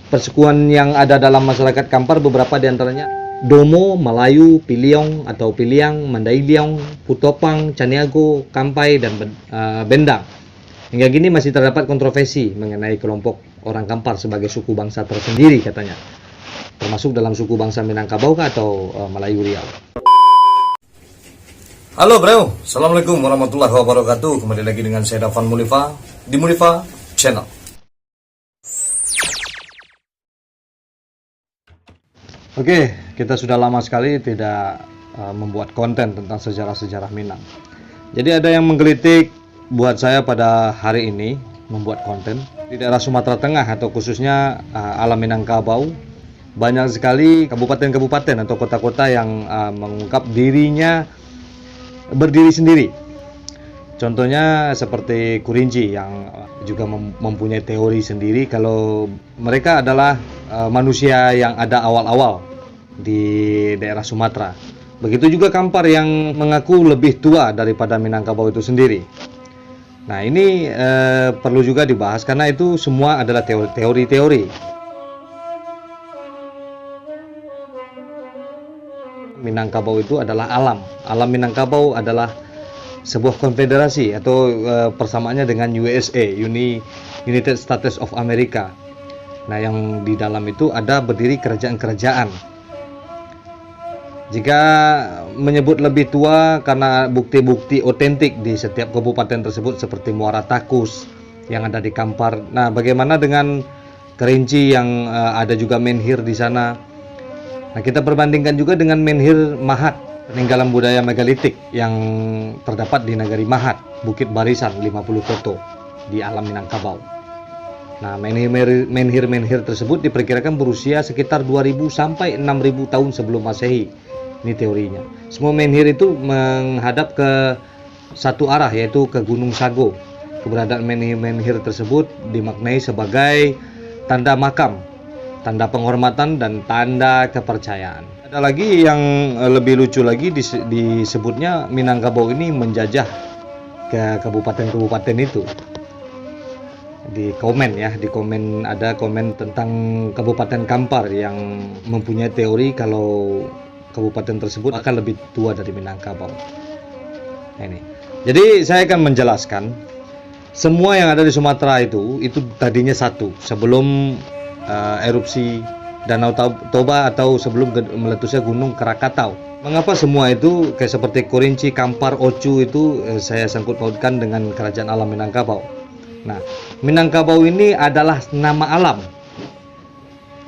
Persekutuan yang ada dalam masyarakat Kampar beberapa diantaranya Domo, Melayu, Piliong atau Piliang, Mandailing, Putopang, Caniago, Kampai, dan Bendang. Hingga kini masih terdapat kontroversi mengenai kelompok orang Kampar sebagai suku bangsa tersendiri katanya, termasuk dalam suku bangsa Minangkabau atau Melayu Riau. Halo bro, Assalamualaikum warahmatullahi wabarakatuh. Kembali lagi dengan saya Dafan Mulifa di Mulifa Channel. Oke, kita sudah lama sekali tidak membuat konten tentang sejarah-sejarah Minang. Jadi ada yang menggelitik buat saya pada hari ini membuat konten di daerah Sumatera Tengah atau khususnya alam Minangkabau. Banyak sekali kabupaten-kabupaten atau kota-kota yang mengungkap dirinya berdiri sendiri. Contohnya seperti Kurinci yang juga mempunyai teori sendiri kalau mereka adalah manusia yang ada awal-awal di daerah Sumatera. Begitu juga Kampar yang mengaku lebih tua daripada Minangkabau itu sendiri. Nah, ini perlu juga dibahas karena itu semua adalah teori-teori. Minangkabau itu adalah alam. Alam Minangkabau adalah sebuah konfederasi atau persamaannya dengan USA, United States of America. Nah, yang di dalam itu ada berdiri kerajaan-kerajaan. Jika menyebut lebih tua karena bukti-bukti otentik di setiap kabupaten tersebut seperti Muara Takus yang ada di Kampar. Nah, bagaimana dengan Kerinci yang ada juga menhir di sana? Nah, kita perbandingkan juga dengan menhir Mahat, peninggalan budaya megalitik yang terdapat di Nagari Mahat, Bukit Barisan 50 Koto di alam Minangkabau. Nah, menhir tersebut diperkirakan berusia sekitar 2000 sampai 6000 tahun sebelum Masehi. Ini teorinya. Semua menhir itu menghadap ke satu arah, yaitu ke Gunung Sago. Keberadaan menhir tersebut dimaknai sebagai tanda makam, tanda penghormatan, dan tanda kepercayaan. Ada lagi yang lebih lucu lagi, disebutnya Minangkabau ini menjajah ke kabupaten-kabupaten itu. Di komen ada komen tentang Kabupaten Kampar yang mempunyai teori kalau kabupaten tersebut akan lebih tua dari Minangkabau. Nah, ini. Jadi saya akan menjelaskan semua yang ada di Sumatera itu tadinya satu sebelum erupsi Danau Toba atau sebelum meletusnya Gunung Krakatau. Mengapa semua itu kayak seperti Kurinci, Kampar, Ocu itu saya sangkut pautkan dengan kerajaan alam Minangkabau. Nah, Minangkabau ini adalah nama alam,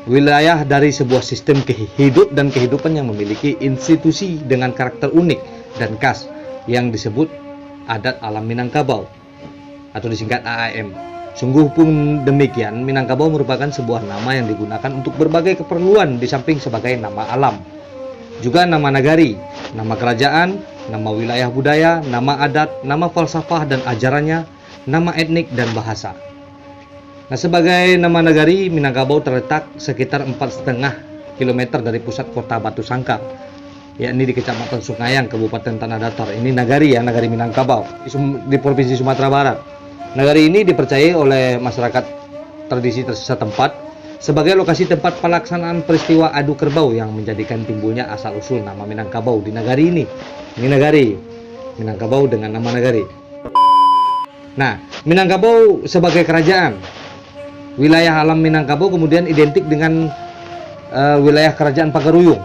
wilayah dari sebuah sistem hidup dan kehidupan yang memiliki institusi dengan karakter unik dan khas yang disebut adat alam Minangkabau atau disingkat AAM. Sungguh pun demikian, Minangkabau merupakan sebuah nama yang digunakan untuk berbagai keperluan di samping sebagai nama alam. Juga nama nagari, nama kerajaan, nama wilayah budaya, nama adat, nama falsafah dan ajarannya, nama etnik dan bahasa. Nah, sebagai nama nagari, Minangkabau terletak sekitar 4,5 km dari pusat kota Batu Sangkar, yakni di Kecamatan Sungayang, Kabupaten Tanah Datar. Ini nagari ya, nagari Minangkabau di Provinsi Sumatera Barat. Nagari ini dipercayai oleh masyarakat tradisi setempat sebagai lokasi tempat pelaksanaan peristiwa adu kerbau yang menjadikan timbulnya asal-usul nama Minangkabau di nagari ini. Ini nagari Minangkabau dengan nama nagari. Nah, Minangkabau sebagai kerajaan, wilayah alam Minangkabau kemudian identik dengan wilayah kerajaan Pagaruyung.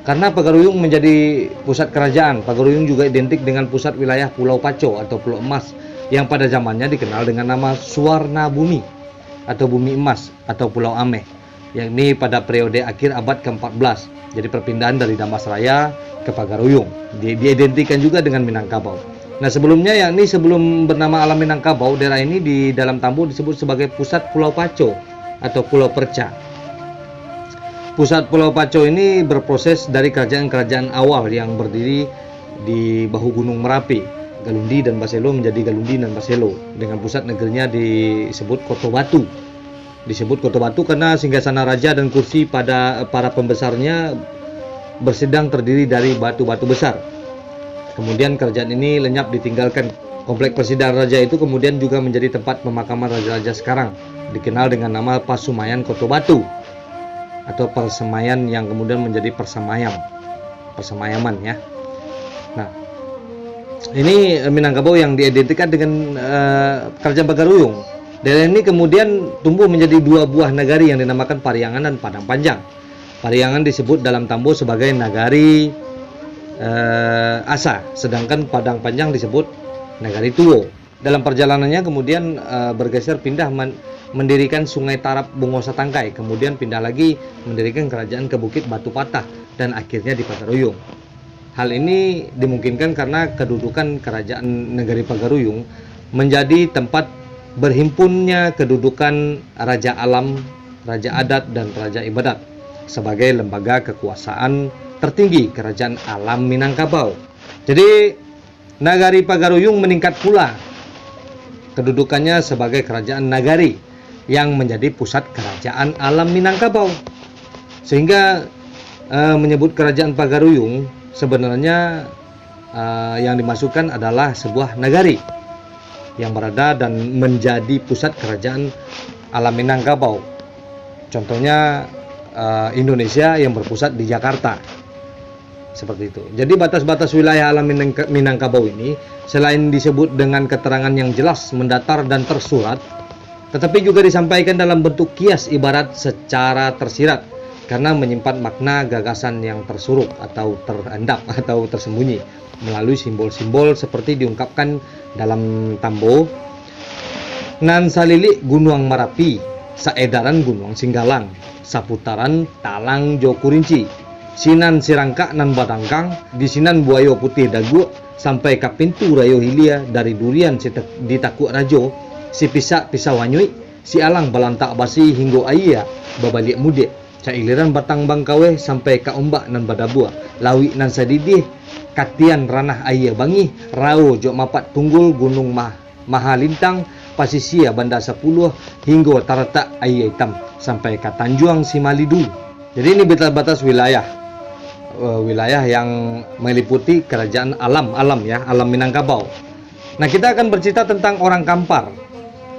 Karena Pagaruyung menjadi pusat kerajaan, Pagaruyung juga identik dengan pusat wilayah Pulau Paco atau Pulau Emas yang pada zamannya dikenal dengan nama Suwarna Bumi atau Bumi Emas atau Pulau Ameh, yakni pada periode akhir abad ke-14. Jadi perpindahan dari Damasraya ke Pagaruyung diidentikan juga dengan Minangkabau. Nah, sebelumnya yakni sebelum bernama alam Minangkabau, daerah ini di dalam Tambo disebut sebagai pusat Pulau Paco atau Pulau Perca. Pusat Pulau Paco ini berproses dari kerajaan-kerajaan awal yang berdiri di bahu Gunung Merapi, Galundi dan Baselo menjadi Galundi dan Baselo, dengan pusat negerinya disebut Koto Batu. Disebut Koto Batu karena singgasana raja dan kursi pada para pembesarnya bersedang terdiri dari batu-batu besar. Kemudian kerajaan ini lenyap ditinggalkan. Komplek persidangan raja itu kemudian juga menjadi tempat pemakaman raja-raja sekarang. dikenal dengan nama Pasemayan Koto Batu atau Persemayan yang kemudian menjadi Persemayaman ya. Nah, ini Minangkabau yang diidentikan dengan Kerajaan Pagaruyung. Daerah ini kemudian tumbuh menjadi dua buah nagari yang dinamakan Pariangan dan Padang Panjang. Pariangan disebut dalam Tambo sebagai nagari Asa, sedangkan Padang Panjang disebut nagari Tuwo. Dalam perjalanannya kemudian bergeser pindah mendirikan Sungai Tarap Bungosa Tangkai, kemudian pindah lagi mendirikan kerajaan ke Bukit Batu Patah, dan akhirnya di Pagaruyung. Hal ini dimungkinkan karena kedudukan kerajaan negeri Pagaruyung menjadi tempat berhimpunnya kedudukan Raja Alam, Raja Adat, dan Raja Ibadat sebagai lembaga kekuasaan tertinggi Kerajaan Alam Minangkabau. Jadi nagari Pagaruyung meningkat pula kedudukannya sebagai kerajaan nagari yang menjadi pusat Kerajaan Alam Minangkabau, sehingga menyebut Kerajaan Pagaruyung sebenarnya yang dimasukkan adalah sebuah nagari yang berada dan menjadi pusat Kerajaan Alam Minangkabau. Contohnya Indonesia yang berpusat di Jakarta, seperti itu. Jadi batas-batas wilayah alam Minangkabau ini selain disebut dengan keterangan yang jelas, mendatar dan tersurat, tetapi juga disampaikan dalam bentuk kias ibarat secara tersirat karena menyimpan makna gagasan yang tersurup atau terendap atau tersembunyi melalui simbol-simbol seperti diungkapkan dalam Tambo. Nan salili Gunung Marapi, saedaran Gunung Singgalang, saputaran Talang Jokurinci, sinan Sirangka nan Badangkang, di sinan Buayo Putih Dagu, sampai ke pintu Rayo Hilia, dari durian di Takuk Rajo, si pisak Pisawanyui, si alang Balantak Basi hingga Ayah babalik mudik, cailiran Batang Bangkawe sampai ke Ombak nan Badabua, Lawi nan Sadidih, Katian Ranah Ayah Bangi, Rao Jok Mapat Tunggul Gunung Mahalintang, Pasisia Banda 10 hingga Taratak Ayah Hitam sampai ke Tanjuang Simalidu. Jadi ini batas-batas wilayah yang meliputi kerajaan alam Minangkabau. Nah, kita akan bercerita tentang orang Kampar.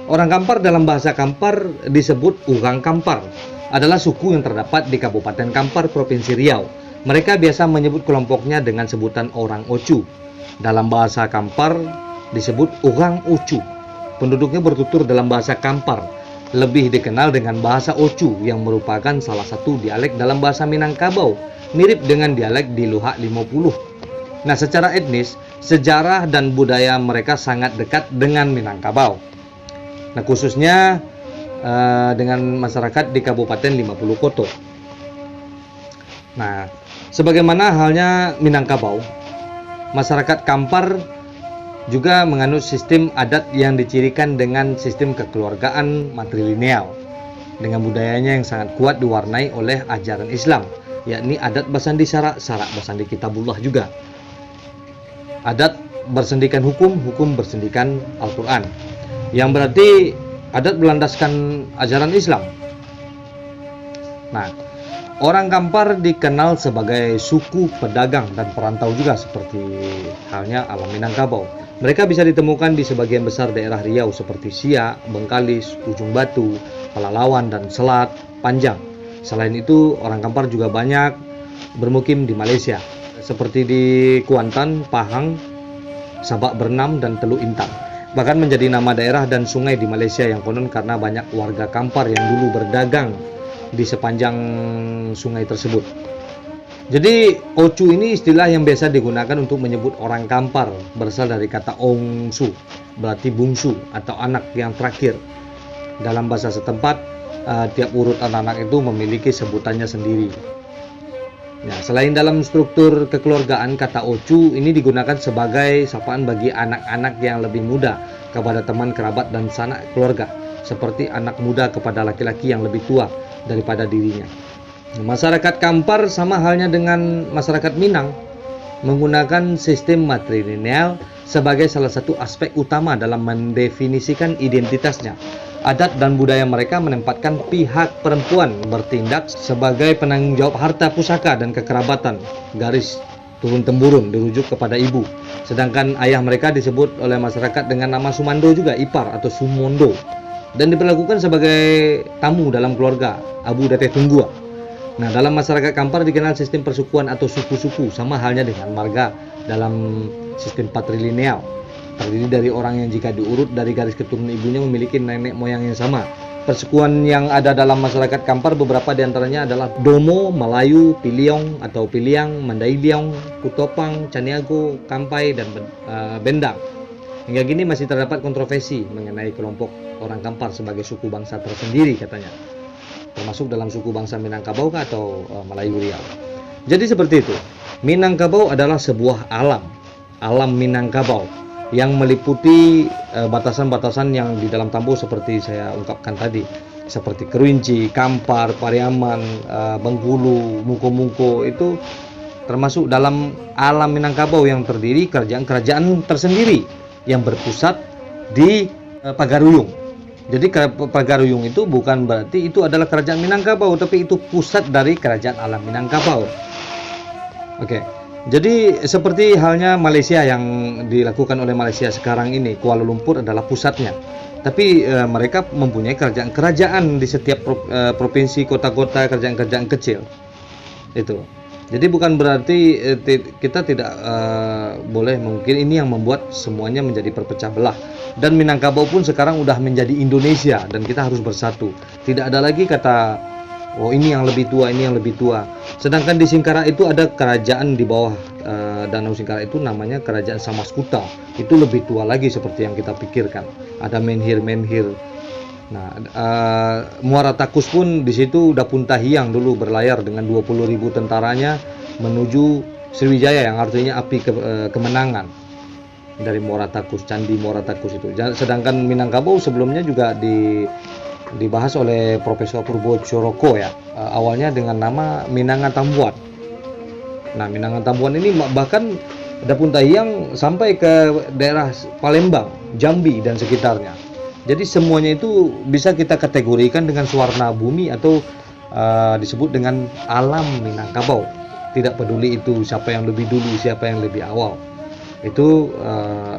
Orang Kampar dalam bahasa Kampar disebut Urang Kampar, adalah suku yang terdapat di Kabupaten Kampar, Provinsi Riau. Mereka biasa menyebut kelompoknya dengan sebutan orang Ocu. Dalam bahasa Kampar disebut Urang Ocu. Penduduknya bertutur dalam bahasa Kampar, lebih dikenal dengan bahasa Ocu yang merupakan salah satu dialek dalam bahasa Minangkabau, mirip dengan dialek di Luhak 50. Nah, secara etnis, sejarah dan budaya mereka sangat dekat dengan Minangkabau. Nah, khususnya dengan masyarakat di Kabupaten 50 Koto. Nah, sebagaimana halnya Minangkabau, masyarakat Kampar juga menganut sistem adat yang dicirikan dengan sistem kekeluargaan matrilineal, dengan budayanya yang sangat kuat diwarnai oleh ajaran Islam, yakni adat bersandi sarak bersandi kitabullah juga. Adat bersendikan hukum bersendikan Al-Quran, yang berarti adat berlandaskan ajaran Islam. Nah, orang Kampar dikenal sebagai suku pedagang dan perantau juga, seperti halnya alam Minangkabau. Mereka bisa ditemukan di sebagian besar daerah Riau seperti Siak, Bengkalis, Ujung Batu, Pelalawan, dan Selat Panjang. Selain itu, orang Kampar juga banyak bermukim di Malaysia, seperti di Kuantan, Pahang, Sabak Bernam, dan Teluk Intan. Bahkan menjadi nama daerah dan sungai di Malaysia yang konon karena banyak warga Kampar yang dulu berdagang di sepanjang sungai tersebut. Jadi Ocu ini istilah yang biasa digunakan untuk menyebut orang Kampar, berasal dari kata Ongsu, berarti bungsu atau anak yang terakhir. Dalam bahasa setempat, tiap urut anak-anak itu memiliki sebutannya sendiri. Nah, selain dalam struktur kekeluargaan, kata Ocu ini digunakan sebagai sapaan bagi anak-anak yang lebih muda kepada teman kerabat dan sanak keluarga, seperti anak muda kepada laki-laki yang lebih tua daripada dirinya. Masyarakat Kampar sama halnya dengan masyarakat Minang, menggunakan sistem matrilineal sebagai salah satu aspek utama dalam mendefinisikan identitasnya. Adat dan budaya mereka menempatkan pihak perempuan bertindak sebagai penanggung jawab harta pusaka dan kekerabatan, garis turun-temurun dirujuk kepada ibu. Sedangkan ayah mereka disebut oleh masyarakat dengan nama Sumando juga, ipar atau Sumondo. dan diperlakukan sebagai tamu dalam keluarga, Abu Dateh Tunggua. Nah, dalam masyarakat Kampar dikenal sistem persukuan atau suku-suku, sama halnya dengan marga dalam sistem patrilineal. Terdiri dari orang yang jika diurut dari garis keturunan ibunya memiliki nenek moyang yang sama. Persukuan yang ada dalam masyarakat Kampar beberapa diantaranya adalah Domo, Melayu, Piliong atau Piliang, Mandailiong, Kutopang, Caniago, Kampai, dan Bendang. Hingga kini masih terdapat kontroversi mengenai kelompok orang Kampar sebagai suku bangsa tersendiri katanya, termasuk dalam suku bangsa Minangkabau atau Melayu Riau. Jadi seperti itu. Minangkabau adalah sebuah alam Minangkabau yang meliputi batasan-batasan yang di dalam tambo seperti saya ungkapkan tadi, seperti Kerinci, Kampar, Pariaman, Bengkulu, Muko-Muko, itu termasuk dalam alam Minangkabau yang terdiri kerajaan-kerajaan tersendiri yang berpusat di Pagaruyung. Jadi Pagaruyung itu bukan berarti itu adalah kerajaan Minangkabau, tapi itu pusat dari kerajaan alam Minangkabau. Oke. Jadi seperti halnya Malaysia yang dilakukan oleh Malaysia sekarang ini, Kuala Lumpur adalah pusatnya. Tapi mereka mempunyai kerajaan di setiap provinsi, kota-kota, kerajaan-kerajaan kecil. Itu. Jadi bukan berarti kita tidak boleh, mungkin ini yang membuat semuanya menjadi perpecah belah. Dan Minangkabau pun sekarang udah menjadi Indonesia dan kita harus bersatu. Tidak ada lagi kata oh ini yang lebih tua, ini yang lebih tua. Sedangkan di Singkara itu ada kerajaan di bawah Danau Singkara itu namanya Kerajaan Samaskuta. Itu lebih tua lagi seperti yang kita pikirkan. Ada menhir. Nah, Muara Takus pun di situ udah Puntahiang dulu berlayar dengan 20.000 tentaranya menuju Sriwijaya yang artinya api kemenangan dari Muara Takus, Candi Muara Takus itu. Sedangkan Minangkabau sebelumnya juga dibahas oleh Profesor Purbo Coroko ya, awalnya dengan nama Minanga Tambuan. Nah, Minanga Tambuan ini bahkan ada Puntahiang sampai ke daerah Palembang, Jambi dan sekitarnya. Jadi semuanya itu bisa kita kategorikan dengan warna bumi atau disebut dengan alam Minangkabau. Tidak peduli itu siapa yang lebih dulu, siapa yang lebih awal. Itu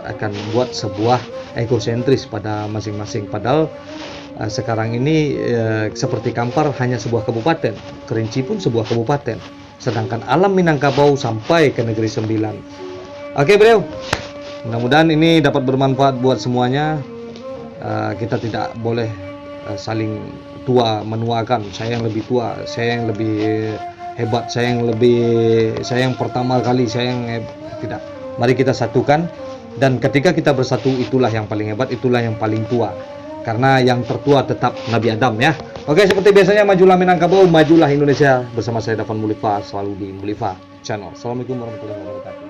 akan membuat sebuah egosentris pada masing-masing. Padahal sekarang ini seperti Kampar hanya sebuah kabupaten, Kerinci pun sebuah kabupaten, sedangkan alam Minangkabau sampai ke Negeri Sembilan. Oke beliau, mudah-mudahan ini dapat bermanfaat buat semuanya. Kita tidak boleh saling tua menuakan, saya yang lebih tua, saya yang lebih hebat, saya yang pertama kali, saya yang tidak. Mari kita satukan, dan ketika kita bersatu itulah yang paling hebat, itulah yang paling tua. Karena yang tertua tetap Nabi Adam ya. Oke, seperti biasanya majulah Minangkabau, majulah Indonesia. Bersama saya Dafan Mulifa, selalu di Mulifa Channel. Assalamualaikum warahmatullahi wabarakatuh.